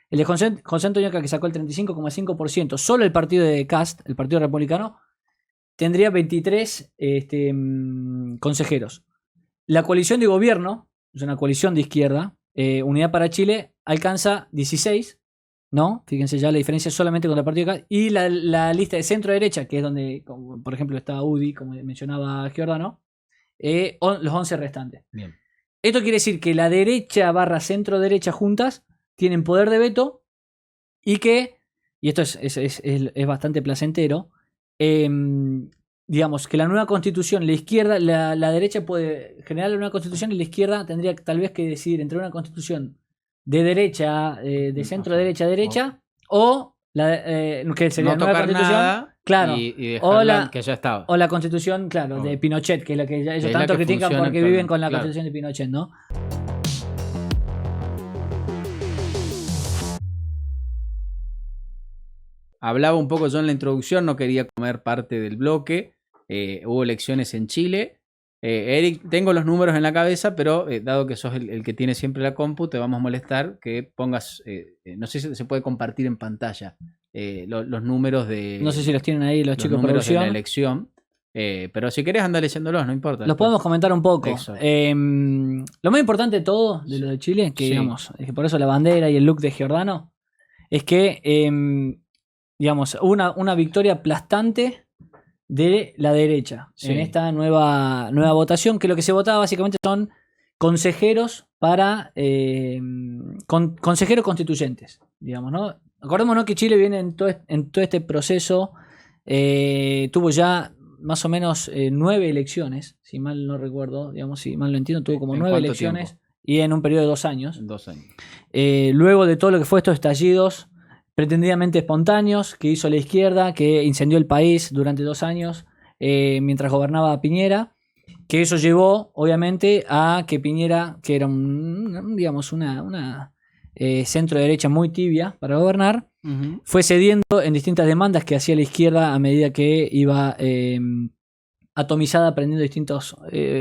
El de José Antonio Cast, que sacó el 35,5%, solo el partido de Cast, el partido republicano, tendría 23 consejeros. La coalición de gobierno, es una coalición de izquierda, Unidad para Chile, alcanza 16, ¿no? Fíjense ya la diferencia solamente con el partido de Cast. Y la lista de centro-derecha, que es donde, como, por ejemplo, está UDI, como mencionaba Giordano, los 11 restantes. Bien. Esto quiere decir que la derecha barra centro-derecha juntas tienen poder de veto y que, y esto es bastante placentero, digamos que la nueva constitución, la izquierda, la derecha puede generar la nueva constitución y la izquierda tendría tal vez que decidir entre una constitución de derecha, de centro-derecha a derecha, o que sería No la nueva tocar constitución. nada Claro. y dejarla que ya estaba. O la constitución, claro, de Pinochet, que es la que ellos tanto critican porque viven con la constitución de Pinochet, ¿no? Hablaba un poco yo en la introducción, no quería comer parte del bloque. Hubo elecciones en Chile. Eric, tengo los números en la cabeza, pero dado que sos el que tiene siempre la compu, te vamos a molestar que pongas, no sé si se puede compartir en pantalla los números de... No sé si los tienen ahí los chicos de números de producción. la elección. Pero si querés andar leyéndolos, no importa. Los podemos comentar un poco. Lo más importante de todo, de lo de Chile, que digamos, es que por eso la bandera y el look de Giordano, es que, digamos, una victoria aplastante de la derecha en esta nueva votación, que lo que se votaba básicamente son consejeros para consejeros constituyentes, digamos, ¿no? Acordémonos que Chile viene en todo este proceso, tuvo ya más o menos 9 elecciones, si mal no recuerdo, digamos, si mal lo entiendo, tuvo como 9 elecciones tiempo? Y en un periodo de 2 años. 2 años. Luego de todo lo que fue estos estallidos pretendidamente espontáneos que hizo la izquierda, que incendió el país durante 2 años mientras gobernaba Piñera, que eso llevó obviamente a que Piñera, que era digamos una centro derecha muy tibia para gobernar, fue cediendo en distintas demandas que hacía la izquierda a medida que iba atomizada, prendiendo distintos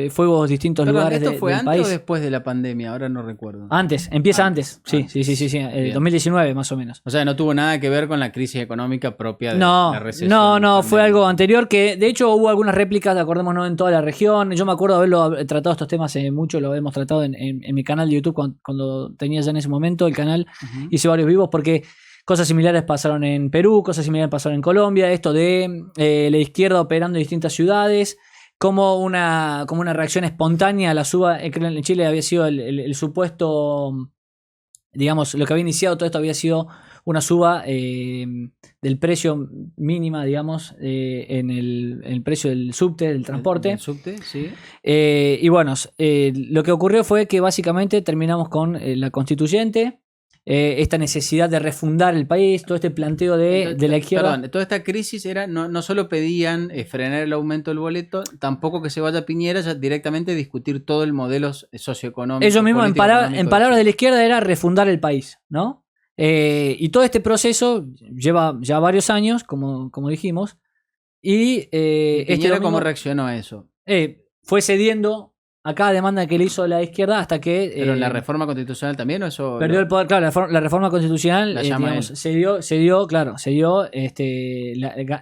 fuegos, distintos lugares ¿esto fue del antes país. o después de la pandemia? Ahora no recuerdo. Empieza antes. Sí. 2019 más o menos. O sea, no tuvo nada que ver con la crisis económica propia de la recesión. No, fue algo anterior que, de hecho, hubo algunas réplicas, acordémonos, en toda la región. Yo me acuerdo de haberlo tratado estos temas mucho, lo hemos tratado en mi canal de YouTube cuando tenía ya en ese momento el canal. Hice varios vivos porque cosas similares pasaron en Perú, cosas similares pasaron en Colombia, esto de la izquierda operando en distintas ciudades, como una reacción espontánea a la suba. En Chile había sido el supuesto, digamos, lo que había iniciado todo esto había sido una suba del precio mínima, digamos, en el precio del subte, del transporte. El subte, sí. Y bueno, lo que ocurrió fue que básicamente terminamos con la constituyente, esta necesidad de refundar el país, todo este planteo de la izquierda. Perdón, toda esta crisis era, no solo pedían frenar el aumento del boleto, tampoco que se vaya Piñera, ya directamente discutir todo el modelo socioeconómico. Ellos mismos, en palabras de la izquierda, era refundar el país, ¿no? Y todo este proceso lleva ya varios años, como dijimos. Y Piñera, ¿cómo reaccionó a eso? Fue cediendo a cada demanda que le hizo la izquierda hasta que... ¿Pero en la reforma constitucional también o eso...? Perdió el poder, claro, la reforma constitucional, digamos, se dio,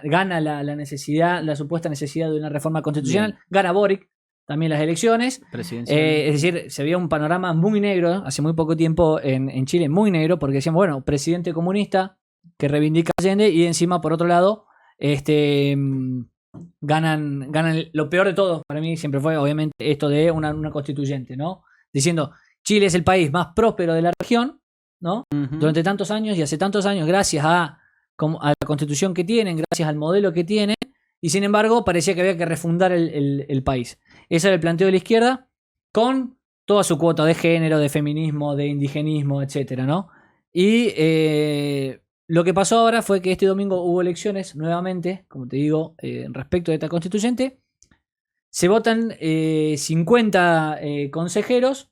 gana la necesidad, la supuesta necesidad de una reforma constitucional, bien. Gana Boric también las elecciones, es decir, se veía un panorama muy negro hace muy poco tiempo en Chile, muy negro, porque decían, bueno, presidente comunista que reivindica a Allende y encima, por otro lado, ganan lo peor de todo, para mí siempre fue obviamente esto de una constituyente, ¿no? Diciendo, Chile es el país más próspero de la región, ¿no? Durante tantos años y hace tantos años, gracias a la constitución que tienen, gracias al modelo que tienen, y sin embargo parecía que había que refundar el país. Ese era el planteo de la izquierda, con toda su cuota de género, de feminismo, de indigenismo, etcétera, ¿no? Y lo que pasó ahora fue que este domingo hubo elecciones nuevamente, como te digo, respecto de esta constituyente. Se votan 50 consejeros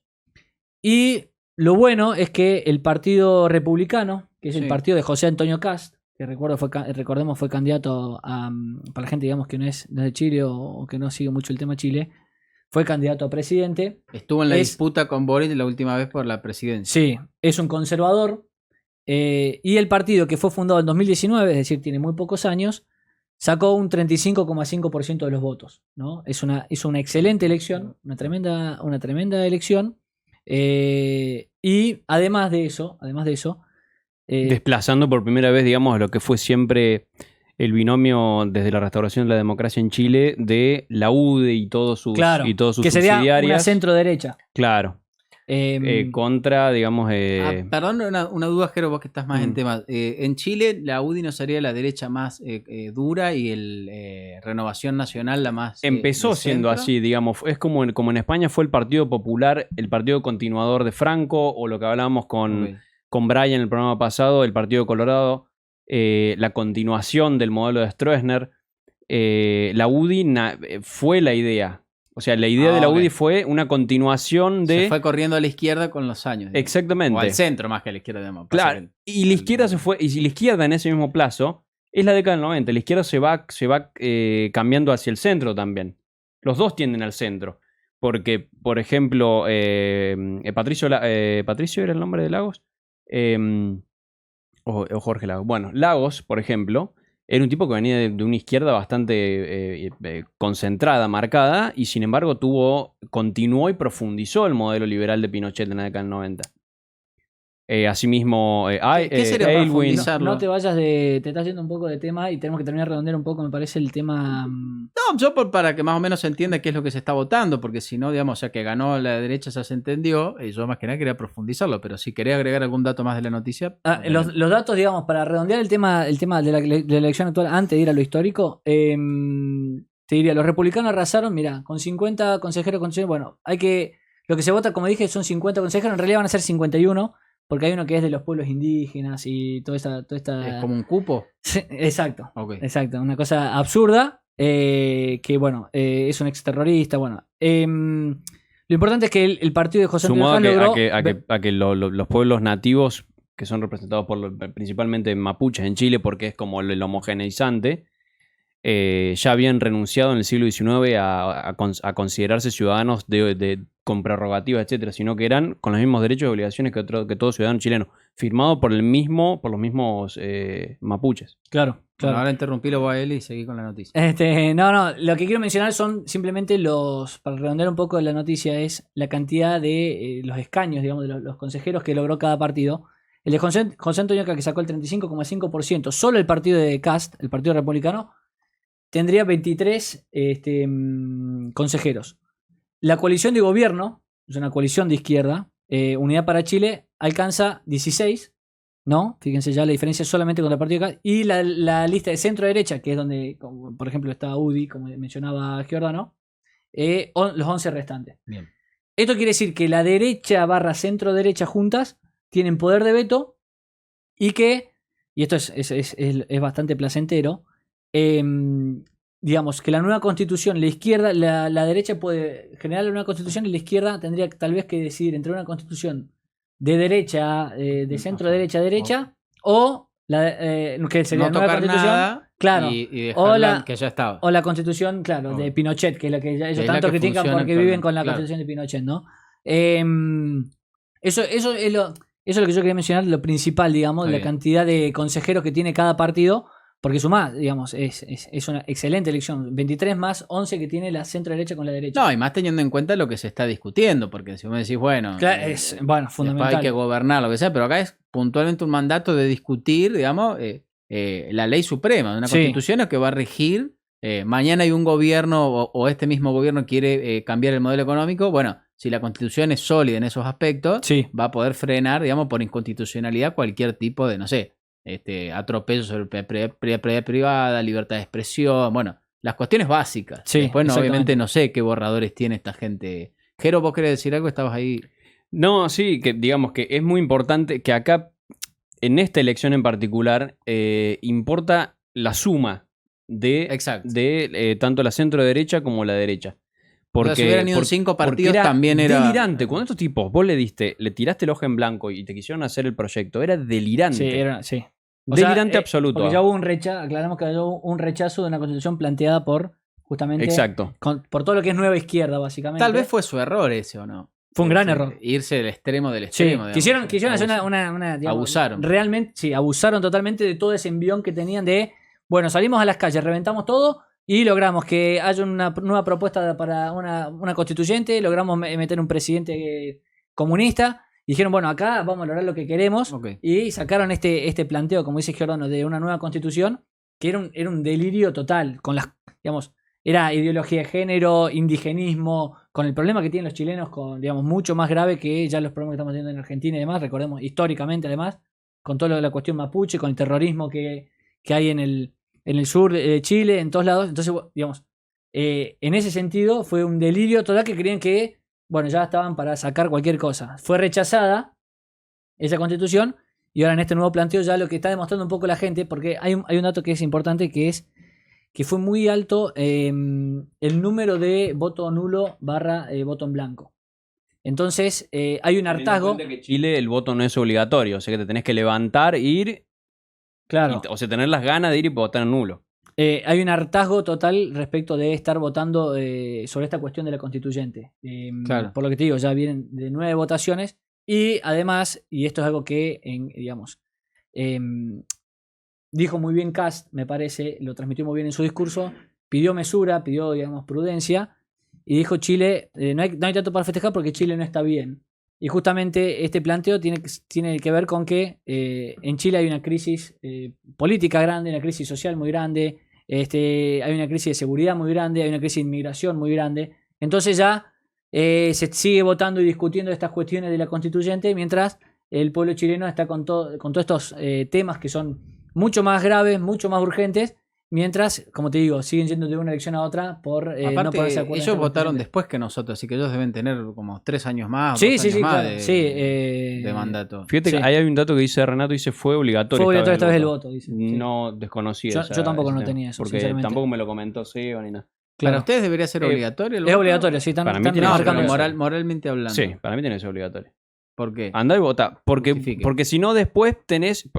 y lo bueno es que el Partido Republicano, que es el partido de José Antonio Cast, que recordemos fue candidato para la gente, digamos, que no es de Chile o que no sigue mucho el tema Chile, fue candidato a presidente. Estuvo en la disputa con Boric la última vez por la presidencia. Sí, es un conservador. Y el partido, que fue fundado en 2019, es decir, tiene muy pocos años, sacó un 35,5% de los votos, ¿no? Hizo una excelente elección, una tremenda elección. Y además de eso, desplazando por primera vez, digamos, lo que fue siempre el binomio desde la restauración de la democracia en Chile de la UDI y todos sus, claro, y todos sus que sería subsidiarias. una centro-derecha. Claro. Contra, digamos... perdón, una duda, Jero, vos que estás más en temas. En Chile, la UDI no sería la derecha más dura y el Renovación Nacional la más... Empezó siendo así, digamos. Es como en España fue el Partido Popular, el partido continuador de Franco, o lo que hablábamos con Brian en el programa pasado, el Partido Colorado, la continuación del modelo de Stroessner. La UDI fue la idea. O sea, la idea de la UDI fue una continuación de... Se fue corriendo a la izquierda con los años. Digamos. Exactamente. O al centro más que a la izquierda. Digamos. Claro. Y la izquierda se fue... Y la izquierda en ese mismo plazo es la década del 90. La izquierda se va cambiando hacia el centro también. Los dos tienden al centro. Porque, por ejemplo, Patricio era el nombre de Lagos. O Jorge Lagos. Bueno, Lagos, por ejemplo... Era un tipo que venía de una izquierda bastante concentrada, marcada, y sin embargo continuó y profundizó el modelo liberal de Pinochet en la década del 90. Asimismo, ¿qué sería profundizarlo? No te vayas te estás yendo un poco de tema y tenemos que terminar de redondear un poco, me parece, el tema... No, yo para que más o menos se entienda qué es lo que se está votando, porque si no, digamos, o sea, que ganó la derecha ya se entendió, y yo más que nada quería profundizarlo, pero si quería agregar algún dato más de la noticia... Los datos, digamos, para redondear el tema de la elección actual, antes de ir a lo histórico, te diría, los republicanos arrasaron, mira, con 50 consejeros, bueno, lo que se vota, como dije, son 50 consejeros, en realidad van a ser 51, porque hay uno que es de los pueblos indígenas y toda esta... ¿Es como un cupo? Sí, exacto. Okay. Exacto. Una cosa absurda. Que bueno, es un exterrorista. Bueno. Lo importante es que el partido de José Antonio Caz logró... a que los pueblos nativos, que son representados principalmente mapuches en Chile, porque es como el homogeneizante, ya habían renunciado en el siglo XIX a considerarse ciudadanos con prerrogativas, etcétera, sino que eran con los mismos derechos y obligaciones que todo ciudadano chileno, firmado por los mismos mapuches. Claro. Bueno, ahora interrumpílo a él y seguí con la noticia. No, lo que quiero mencionar son simplemente para redondear un poco la noticia, es la cantidad de los escaños, digamos, de los consejeros que logró cada partido. El de José Antonio Caz, que sacó el 35,5%, solo el partido de Cast, el Partido Republicano, tendría 23 consejeros. La coalición de gobierno, es una coalición de izquierda, Unidad para Chile, alcanza 16, ¿no? Fíjense ya la diferencia solamente con el partido de Cast. Y la lista de centro-derecha, que es donde, por ejemplo, está UDI, como mencionaba Giordano, los 11 restantes. Bien. Esto quiere decir que la derecha / centro-derecha juntas tienen poder de veto y esto es bastante placentero, digamos que la nueva constitución, la izquierda, la derecha puede generar la nueva constitución y la izquierda tendría tal vez que decidir entre una constitución de derecha, de centro derecha, o que sería no la nueva tocar constitución, nada, claro, y dejarla que ya estaba. O la constitución, claro, de Pinochet, que es la que ellos tanto critican porque viven con la constitución de Pinochet, ¿no? Eso es lo que yo quería mencionar, lo principal, digamos, la cantidad de consejeros que tiene cada partido. Porque sumás, digamos, es una excelente elección. 23 más 11 que tiene la centro derecha con la derecha. No, y más teniendo en cuenta lo que se está discutiendo, porque si vos me decís, bueno, claro, es fundamental. Hay que gobernar, lo que sea, pero acá es puntualmente un mandato de discutir, digamos, la ley suprema de una constitución que va a regir. Mañana hay un gobierno o este mismo gobierno quiere cambiar el modelo económico. Bueno, si la constitución es sólida en esos aspectos, va a poder frenar, digamos, por inconstitucionalidad cualquier tipo de, no sé, atropello sobre propiedad privada, libertad de expresión, bueno, las cuestiones básicas. Después, obviamente, no sé qué borradores tiene esta gente. Jero, ¿vos querés decir algo? ¿Estabas ahí? No, sí, que digamos que es muy importante que acá, en esta elección en particular, importa la suma de tanto la centro derecha como la derecha. Porque si hubieran ido 5 partidos también era delirante. Cuando estos tipos, vos le tiraste el ojo en blanco y te quisieron hacer el proyecto, era delirante. Sí. Delirante absoluto. Porque ya hubo aclaramos que hubo un rechazo de una constitución planteada por, justamente, exacto, por todo lo que es nueva izquierda, básicamente. Tal vez fue su error ese, ¿o no? Fue un gran error. Irse del extremo del Sí, extremo. Digamos. quisieron hacer una digamos, Abusaron. Realmente, sí, abusaron totalmente de todo ese envión que tenían de, bueno, salimos a las calles, reventamos todo y logramos que haya una nueva propuesta para una constituyente, logramos meter un presidente comunista. Dijeron, bueno, acá vamos a lograr lo que queremos. Ok. Y sacaron este planteo, como dice Giordano, de una nueva constitución, que era un delirio total, con las, digamos, era ideología de género, indigenismo, con el problema que tienen los chilenos, con, digamos, mucho más grave que ya los problemas que estamos teniendo en Argentina y demás, recordemos, históricamente además, con todo lo de la cuestión mapuche, con el terrorismo que hay en el sur de Chile, en todos lados. Entonces, digamos, en ese sentido fue un delirio total que creían que, bueno, ya estaban para sacar cualquier cosa. Fue rechazada esa constitución y ahora en este nuevo planteo ya lo que está demostrando un poco la gente, porque hay un dato que es importante, que es que fue muy alto el número de voto nulo / voto en blanco. Entonces hay un hartazgo. Teniendo en cuenta que Chile el voto no es obligatorio, o sea que te tenés que levantar, ir, Claro. o sea, tener las ganas de ir y votar en nulo. Hay un hartazgo total respecto de estar votando sobre esta cuestión de la constituyente. Claro. Por lo que te digo, ya vienen de 9 votaciones y además, y esto es algo que, digamos, dijo muy bien Kast, me parece, lo transmitió muy bien en su discurso, pidió mesura, pidió, digamos, prudencia y dijo Chile, no hay tanto para festejar porque Chile no está bien. Y justamente este planteo tiene que ver con que en Chile hay una crisis política grande, una crisis social muy grande, hay una crisis de seguridad muy grande, hay una crisis de inmigración muy grande. Entonces ya se sigue votando y discutiendo estas cuestiones de la constituyente, mientras el pueblo chileno está con todos estos temas que son mucho más graves, mucho más urgentes, mientras, como te digo, siguen yendo de una elección a otra por Aparte, no ponerse de acuerdo. ellos votaron después que nosotros, así que ellos deben tener como 3 años más. Sí, 2 sí, años sí, más claro. de mandato. Fíjate Sí. que ahí hay un dato que dice Renato, dice fue obligatorio. Fue obligatorio esta vez el voto, dice. Sí. No desconocía. Yo tampoco ese no tema, tenía eso, porque sinceramente. tampoco me lo comentó Seba ni nada. ¿Para ustedes debería ser obligatorio el voto? Es obligatorio, sí, Para mí están tiene No, que ser pero remarcando eso. moralmente hablando. Sí, para mí tiene que ser obligatorio. ¿Por qué? Andá y votá. Justifique. Porque si no, después tenés,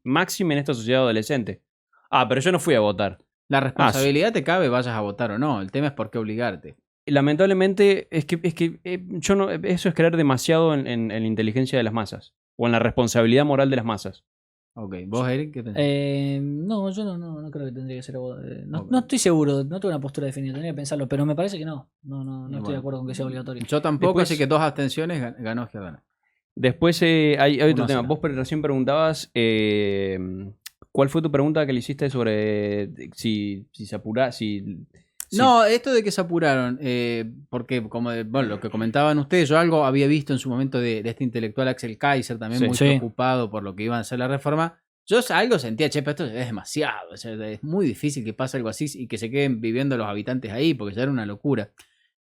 máximo en esta sociedad adolescente. Ah, pero yo no fui a votar. La responsabilidad te cabe, vayas a votar o no. El tema es por qué obligarte. Lamentablemente, es que yo no, eso es creer demasiado en la inteligencia de las masas. O en la responsabilidad moral de las masas. Ok, vos, Eric, ¿qué pensás? No, yo no creo que tendría que ser. No, Ok. no estoy seguro, no tengo una postura definida, tendría que pensarlo, pero me parece que no. No estoy de acuerdo con que sea obligatorio. Yo tampoco, Después- así que 2 abstenciones ganó Giordano. Después hay otro 1-0. tema. Vos recién preguntabas ¿cuál fue tu pregunta que le hiciste sobre si se apura, si No, esto de que se apuraron, porque como lo que comentaban ustedes, yo algo había visto en su momento de este intelectual Axel Kaiser, también Sí. muy Sí. preocupado por lo que iba a ser la reforma. Yo algo sentía, che, pero esto es demasiado, o sea, es muy difícil que pase algo así y que se queden viviendo los habitantes ahí, porque ya era una locura.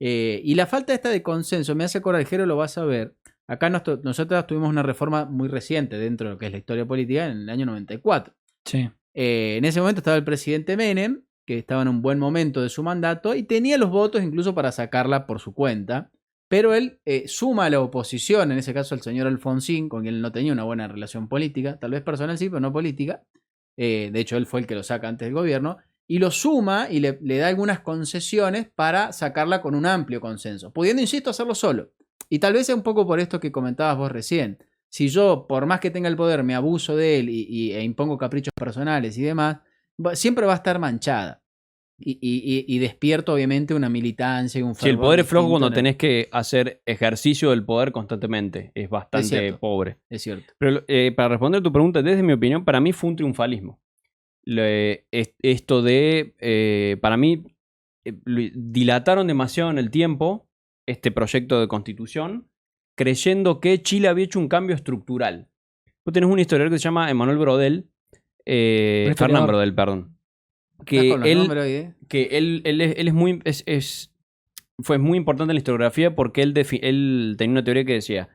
Y la falta esta de consenso, me hace acordar, Jero lo vas a ver, acá nosotros tuvimos una reforma muy reciente dentro de lo que es la historia política en el año 94. Sí. En ese momento estaba el presidente Menem, que estaba en un buen momento de su mandato y tenía los votos incluso para sacarla por su cuenta, pero él suma a la oposición, en ese caso el señor Alfonsín, con quien él no tenía una buena relación política, tal vez personal sí, pero no política. De hecho, él fue el que lo saca antes del gobierno, y lo suma y le da algunas concesiones para sacarla con un amplio consenso, pudiendo, insisto, hacerlo solo. Y tal vez sea un poco por esto que comentabas vos recién. Si yo, por más que tenga el poder, me abuso de él e impongo caprichos personales y demás, siempre va a estar manchada. Y despierto, obviamente, una militancia y un Si el fervor poder es flojo distinto cuando en el- tenés que hacer ejercicio del poder constantemente. Es bastante cierto. pobre. Es cierto. Pero para responder a tu pregunta, desde mi opinión, para mí fue un triunfalismo. Esto de, para mí, dilataron demasiado en el tiempo este proyecto de constitución, creyendo que Chile había hecho un cambio estructural. Vos tenés un historiador que se llama Emanuel Brodel, historiador. Fernán Brodel, perdón. Estás Que con los él, nombres hoy, ¿eh? que él es muy fue muy importante en la historiografía porque él tenía una teoría que decía,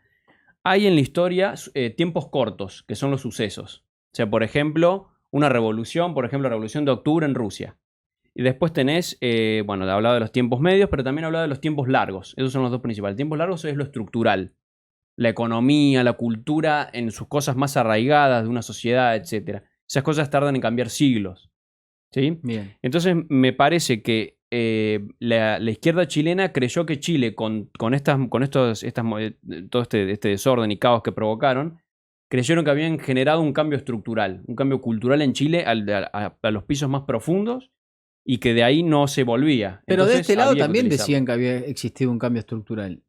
hay en la historia tiempos cortos, que son los sucesos. O sea, por ejemplo, una revolución, por ejemplo, la Revolución de Octubre en Rusia. Y después tenés, bueno, hablaba de los tiempos medios, pero también hablaba de los tiempos largos. Esos son los dos principales. Tiempos largos es lo estructural. La economía, la cultura en sus cosas más arraigadas de una sociedad, etc. Esas cosas tardan en cambiar siglos. ¿Sí? Bien. Entonces me parece que la izquierda chilena creyó que Chile, con todo este desorden y caos que provocaron, creyeron que habían generado un cambio estructural, un cambio cultural en Chile a los pisos más profundos y que de ahí no se volvía. Pero Entonces, de este lado había que también utilizarlo. decían que había existido un cambio estructural.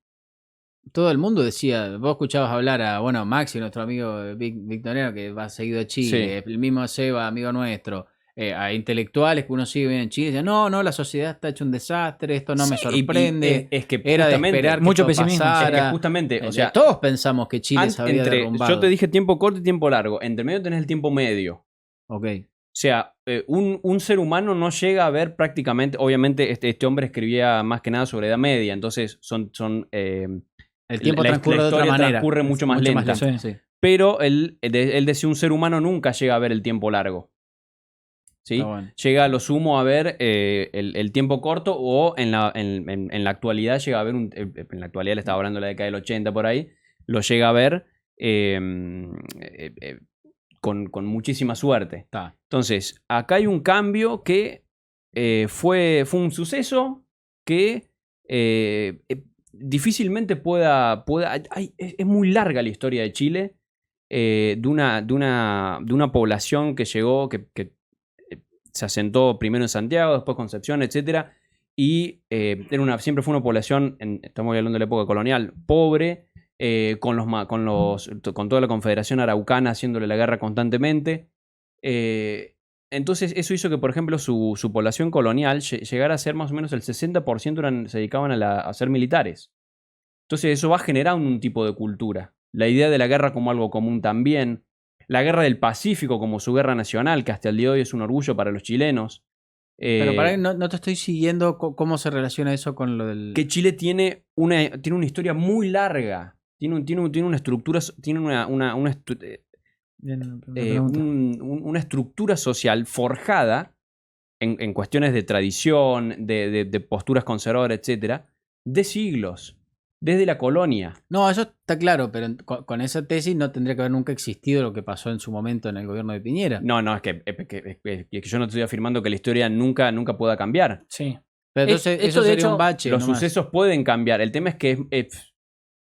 Todo el mundo decía, vos escuchabas hablar a, Maxi, nuestro amigo Victoriano, que va seguido a Chile, el mismo Seba, amigo nuestro, a intelectuales que uno sigue bien en Chile, decían, no, la sociedad está hecho un desastre, esto no me sorprende, es que era de justamente, esperar que mucho esto pesimismo. pasara. Es que justamente, o sea, todos pensamos que Chile se había derrumbado. yo te dije tiempo corto y tiempo largo, entre medio tenés el tiempo medio. Ok. O sea, un ser humano no llega a ver prácticamente, obviamente este hombre escribía más que nada sobre Edad Media, entonces El tiempo transcurre de otra historia manera. transcurre mucho más lenta. Sí. Pero él decía, un ser humano nunca llega a ver el tiempo largo. ¿Sí? Bueno. Llega a lo sumo a ver el tiempo corto o en la actualidad llega a ver, en la actualidad le estaba hablando de la década del 80 por ahí, lo llega a ver con muchísima suerte. Entonces, acá hay un cambio que fue un suceso que difícilmente pueda es muy larga la historia de Chile, de una población que llegó, que se asentó primero en Santiago, después Concepción, etc. Y siempre fue una población, estamos hablando de la época colonial, pobre, con toda la Confederación Araucana haciéndole la guerra constantemente. Entonces eso hizo que, por ejemplo, su población colonial llegara a ser más o menos el 60% se dedicaban a ser militares. Entonces eso va generando un tipo de cultura. La idea de la guerra como algo común también. La guerra del Pacífico como su guerra nacional, que hasta el día de hoy es un orgullo para los chilenos. Pero para no te estoy siguiendo cómo se relaciona eso con lo del... Que Chile tiene una historia muy larga. Tiene una estructura, tiene una estructura social forjada en cuestiones de tradición, de posturas conservadoras, etcétera, de siglos, desde la colonia. No, eso está claro, pero con esa tesis no tendría que haber nunca existido lo que pasó en su momento en el gobierno de Piñera. No, es que yo no estoy afirmando que la historia nunca pueda cambiar. Sí. Pero entonces eso de sería hecho, un bache. Los nomás. sucesos pueden cambiar. El tema es que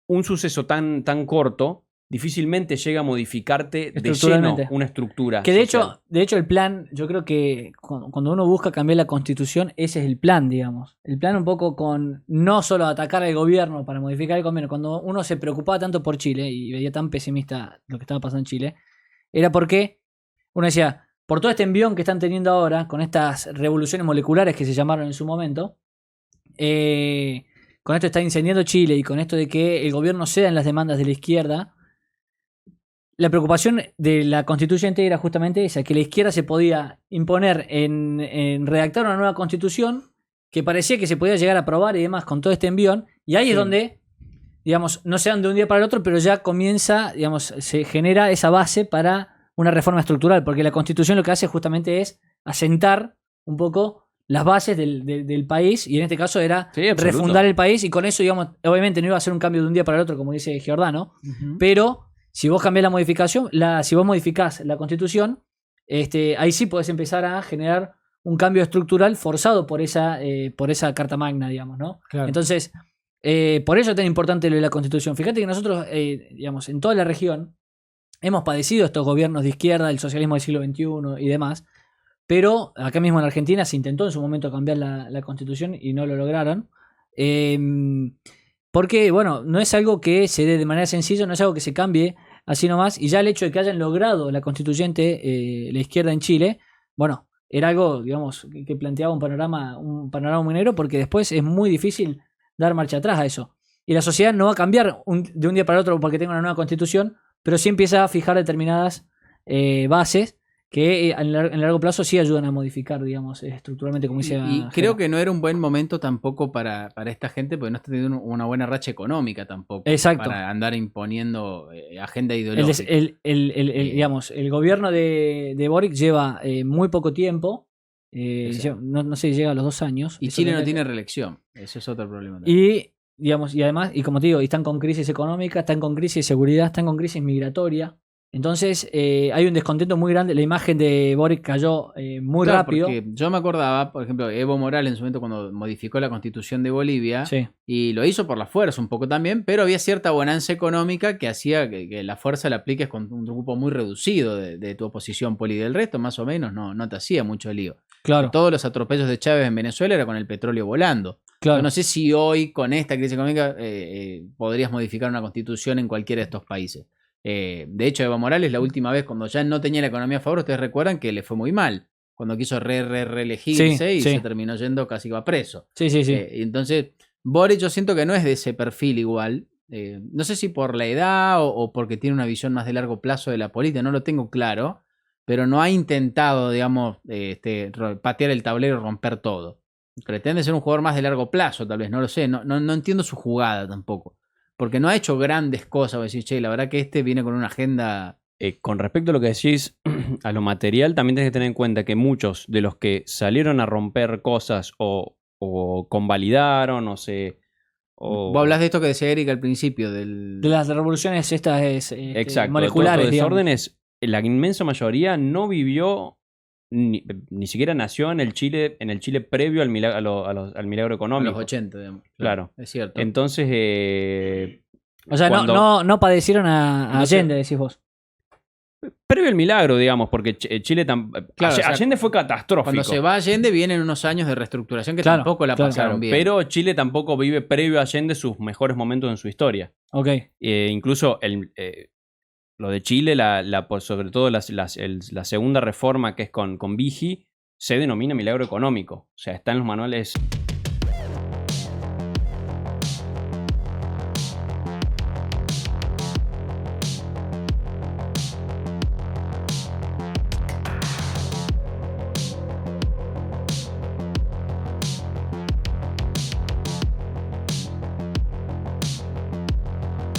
un suceso tan corto difícilmente llega a modificarte de lleno una estructura que de social. hecho el plan, yo creo que cuando uno busca cambiar la constitución, ese es el plan, digamos. El plan un poco con no solo atacar al gobierno para modificar el gobierno. Cuando uno se preocupaba tanto por Chile y veía tan pesimista lo que estaba pasando en Chile, era porque uno decía, por todo este envión que están teniendo ahora, con estas revoluciones moleculares que se llamaron en su momento, con esto está incendiando Chile y con esto de que el gobierno ceda en las demandas de la izquierda, la preocupación de la constituyente era justamente esa, que la izquierda se podía imponer en redactar una nueva constitución que parecía que se podía llegar a aprobar y demás con todo este envión, y ahí es donde, digamos, no sean de un día para el otro, pero ya comienza, digamos, se genera esa base para una reforma estructural, porque la constitución lo que hace justamente es asentar un poco las bases del país, y en este caso era refundar el país, y con eso, digamos, obviamente no iba a ser un cambio de un día para el otro, como dice Giordano, pero si vos cambiás la modificación, si vos modificás la constitución, ahí sí podés empezar a generar un cambio estructural forzado por esa Carta Magna, digamos, ¿no? Claro. Entonces, por eso es tan importante lo de la constitución. Fíjate que nosotros, digamos, en toda la región, hemos padecido estos gobiernos de izquierda, el socialismo del siglo XXI y demás, pero acá mismo en Argentina se intentó en su momento cambiar la constitución y no lo lograron. Porque, bueno, no es algo que se dé de manera sencilla, no es algo que se cambie así nomás, y ya el hecho de que hayan logrado la constituyente, la izquierda en Chile, bueno, era algo, digamos, que planteaba un panorama muy negro, porque después es muy difícil dar marcha atrás a eso. Y la sociedad no va a cambiar de un día para el otro porque tenga una nueva constitución, pero sí empieza a fijar determinadas bases que en largo plazo sí ayudan a modificar, digamos, estructuralmente, como dice. Y creo que no era un buen momento tampoco para esta gente, porque no está teniendo una buena racha económica tampoco. Exacto. Para andar imponiendo agenda ideológica. Digamos, el gobierno de Boric lleva muy poco tiempo, no sé, llega a los 2 años. Y Chile no tiene reelección, eso es otro problema también. Y, digamos, y además, y como te digo, están con crisis económica, están con crisis de seguridad, están con crisis migratoria. Entonces hay un descontento muy grande. La imagen de Boric cayó muy Claro, rápido. porque yo me acordaba, por ejemplo, Evo Morales en su momento cuando modificó la constitución de Bolivia, Sí, y lo hizo por la fuerza un poco también, pero había cierta bonanza económica que hacía que la fuerza la apliques con un grupo muy reducido de tu oposición poli. Del resto, más o menos, no te hacía mucho lío. claro, Todos los atropellos de Chávez en Venezuela era con el petróleo volando. claro. Yo no sé si hoy, con esta crisis económica, podrías modificar una constitución en cualquiera de estos países. De hecho, Evo Morales, la última vez, cuando ya no tenía la economía a favor, ustedes recuerdan que le fue muy mal. Cuando quiso reelegirse Sí, y sí. se terminó yendo, casi va preso. Sí, sí, sí. Y entonces, Boric yo siento que no es de ese perfil igual. No sé si por la edad o porque tiene una visión más de largo plazo de la política, no lo tengo claro. Pero no ha intentado, digamos, patear el tablero y romper todo. Pretende ser un jugador más de largo plazo, tal vez, no lo sé. No entiendo su jugada tampoco. Porque no ha hecho grandes cosas. Voy a decir, che, la verdad que viene con una agenda. Con respecto a lo que decís, a lo material, también tenés que tener en cuenta que muchos de los que salieron a romper cosas o convalidaron o se... Vos hablas de esto que decía Eric al principio, De las revoluciones estas Exacto, moleculares, de digamos. desórdenes, la inmensa mayoría no vivió, ni siquiera nació en el Chile previo al milagro, al milagro a económico. los 80, digamos. Claro. Es cierto. Entonces, O sea, no padecieron a No sé. Allende, decís vos. previo al milagro, digamos, porque Chile Claro, o sea, Allende fue catastrófico. Cuando se va Allende vienen unos años de reestructuración que Claro, tampoco la claro, pasaron Claro, bien. pero Chile tampoco vive previo a Allende sus mejores momentos en su historia. Ok. Incluso lo de Chile, sobre todo la segunda reforma que es con Vigi, se denomina milagro económico. O sea, está en los manuales